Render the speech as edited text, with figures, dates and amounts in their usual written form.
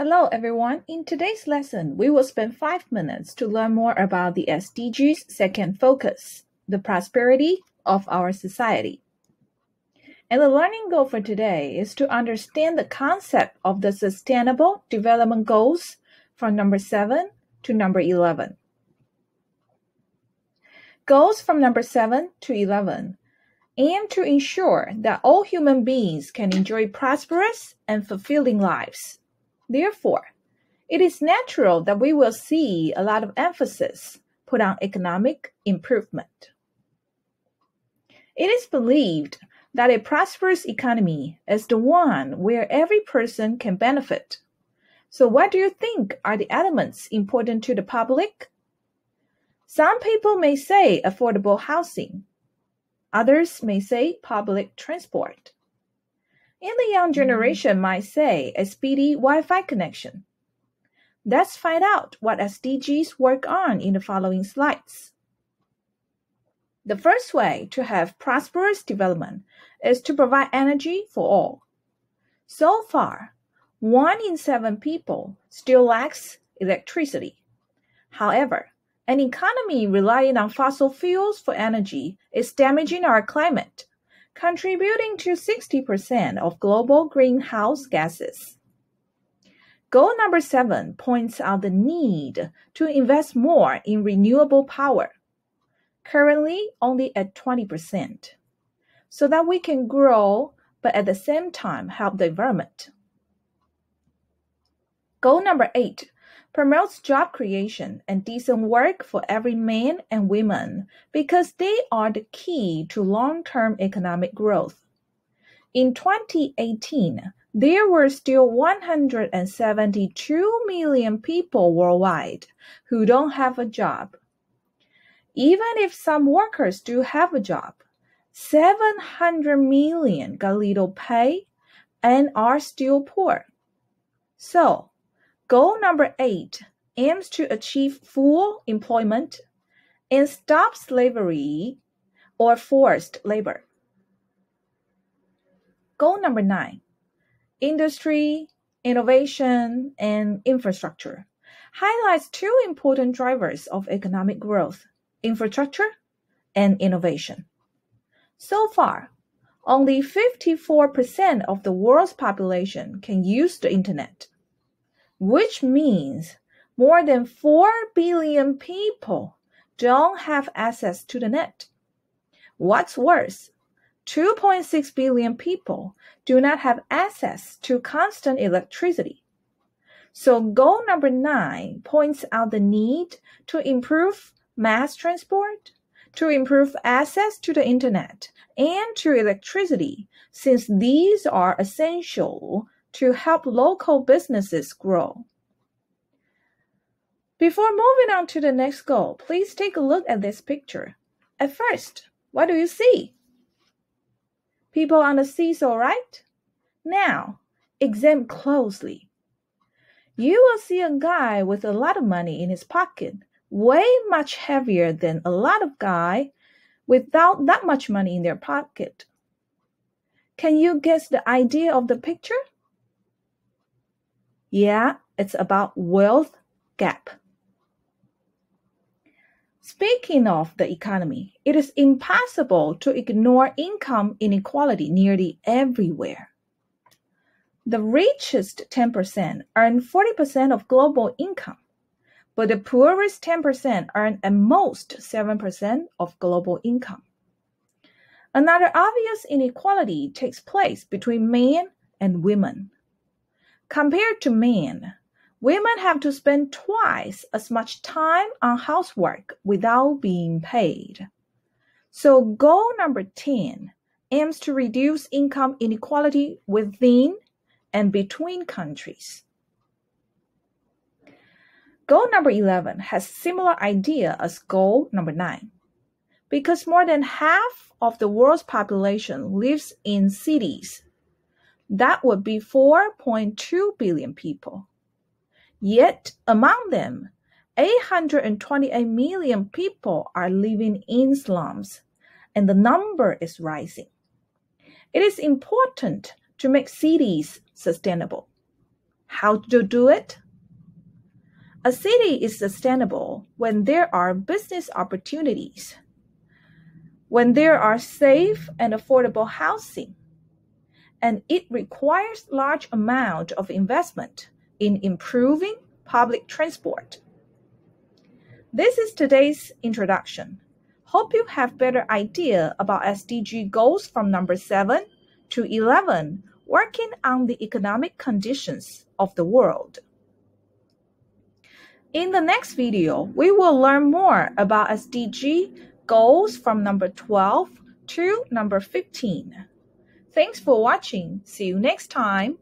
Hello everyone. In today's lesson, we will spend 5 minutes to learn more about the SDGs' second focus, the prosperity of our society. And the learning goal for today is to understand the concept of the Sustainable Development Goals from number 7 to number 11. Goals from number 7 to 11 aim to ensure that all human beings can enjoy prosperous and fulfilling lives. Therefore, it is natural that we will see a lot of emphasis put on economic improvement. It is believed that a prosperous economy is the one where every person can benefit. So what do you think are the elements important to the public? Some people may say affordable housing. Others may say public transport. And the young generation might say a speedy Wi-Fi connection. Let's find out what SDGs work on in the following slides. The first way to have prosperous development is to provide energy for all. So far, 1 in 7 people still lacks electricity. However, an economy relying on fossil fuels for energy is damaging our climate, contributing to 60% of global greenhouse gases. Goal number 7 points out the need to invest more in renewable power, currently only at 20%, so that we can grow but at the same time help the environment. Goal number 8 promotes job creation and decent work for every man and woman because they are the key to long-term economic growth. In 2018, there were still 172 million people worldwide who don't have a job. Even if some workers do have a job, 700 million got little pay and are still poor. So, goal number 8 aims to achieve full employment and stop slavery or forced labor. Goal number 9, industry, innovation, and infrastructure, highlights 2 important drivers of economic growth, infrastructure and innovation. So far, only 54% of the world's population can use the internet, which means more than 4 billion people don't have access to the net. What's worse, 2.6 billion people do not have access to constant electricity. So goal number 9 points out the need to improve mass transport, to improve access to the internet and to electricity, since these are essential to help local businesses grow. Before moving on to the next goal, please take a look at this picture. At first, what do you see? People on the seesaw, right? Now, examine closely. You will see a guy with a lot of money in his pocket, way much heavier than a lot of guys without that much money in their pocket. Can you guess the idea of the picture? Yeah, it's about wealth gap. Speaking of the economy, it is impossible to ignore income inequality nearly everywhere. The richest 10% earn 40% of global income, but the poorest 10% earn at most 7% of global income. Another obvious inequality takes place between men and women. Compared to men, women have to spend twice as much time on housework without being paid. So goal number 10 aims to reduce income inequality within and between countries. Goal number 11 has similar idea as goal number 9. Because more than half of the world's population lives in cities, that would be 4.2 billion people. Yet, among them, 828 million people are living in slums, and the number is rising. It is important to make cities sustainable. How to do it? A city is sustainable when there are business opportunities, when there are safe and affordable housing, and it requires large amount of investment in improving public transport. This is today's introduction. Hope you have better idea about SDG goals from number 7 to 11 working on the economic conditions of the world. In the next video, we will learn more about SDG goals from number 12 to number 15. Thanks for watching. See you next time.